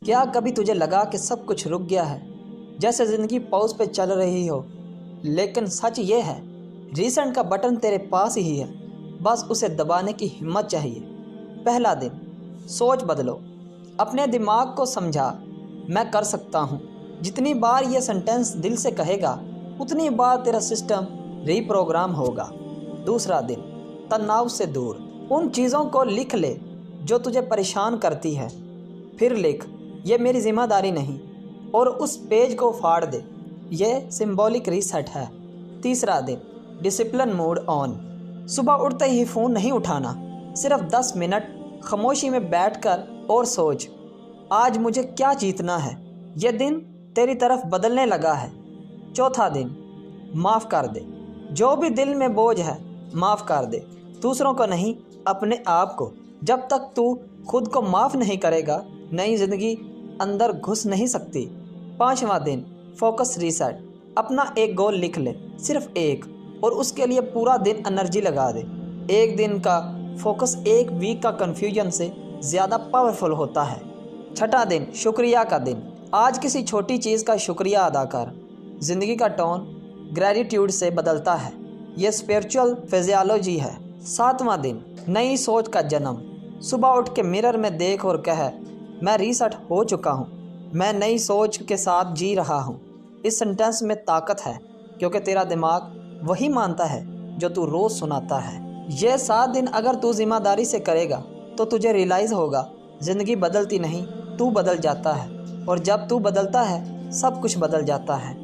کیا کبھی تجھے لگا کہ سب کچھ رک گیا ہے، جیسے زندگی پاؤز پہ چل رہی ہو؟ لیکن سچ یہ ہے، ریسنٹ کا بٹن تیرے پاس ہی ہے، بس اسے دبانے کی ہمت چاہیے۔ پہلا دن، سوچ بدلو۔ اپنے دماغ کو سمجھا، میں کر سکتا ہوں۔ جتنی بار یہ سنٹینس دل سے کہے گا، اتنی بار تیرا سسٹم ری پروگرام ہوگا۔ دوسرا دن، تناؤ سے دور۔ ان چیزوں کو لکھ لے جو تجھے پریشان کرتی ہے، پھر لکھ یہ میری ذمہ داری نہیں، اور اس پیج کو پھاڑ دے۔ یہ سمبولک ریسیٹ ہے۔ تیسرا دن، ڈسپلن موڈ آن۔ صبح اٹھتے ہی فون نہیں اٹھانا، صرف 10 منٹ خاموشی میں بیٹھ کر اور سوچ، آج مجھے کیا جیتنا ہے۔ یہ دن تیری طرف بدلنے لگا ہے۔ چوتھا دن، معاف کر دے۔ جو بھی دل میں بوجھ ہے، معاف کر دے۔ دوسروں کو نہیں، اپنے آپ کو۔ جب تک تو خود کو معاف نہیں کرے گا، نئی زندگی اندر گھس نہیں سکتی۔ پانچواں دن، فوکس ریسیٹ۔ اپنا ایک گول لکھ لے، صرف ایک، اور اس کے لیے پورا دن انرجی لگا دے۔ ایک دن کا فوکس ایک ویک کا کنفیوژن سے زیادہ پاورفل ہوتا ہے۔ چھٹا دن، شکریہ کا دن۔ آج کسی چھوٹی چیز کا شکریہ ادا کر۔ زندگی کا ٹون گریٹیٹیوڈ سے بدلتا ہے۔ یہ اسپریچول فزیالوجی ہے۔ ساتواں دن، نئی سوچ کا جنم۔ صبح اٹھ کے مرر میں دیکھ اور کہہ، میں ریسیٹ ہو چکا ہوں، میں نئی سوچ کے ساتھ جی رہا ہوں۔ اس سنٹینس میں طاقت ہے، کیونکہ تیرا دماغ وہی مانتا ہے جو تو روز سناتا ہے۔ یہ 7 دن اگر تو ذمہ داری سے کرے گا تو تجھے ریلائز ہوگا، زندگی بدلتی نہیں، تو بدل جاتا ہے، اور جب تو بدلتا ہے سب کچھ بدل جاتا ہے۔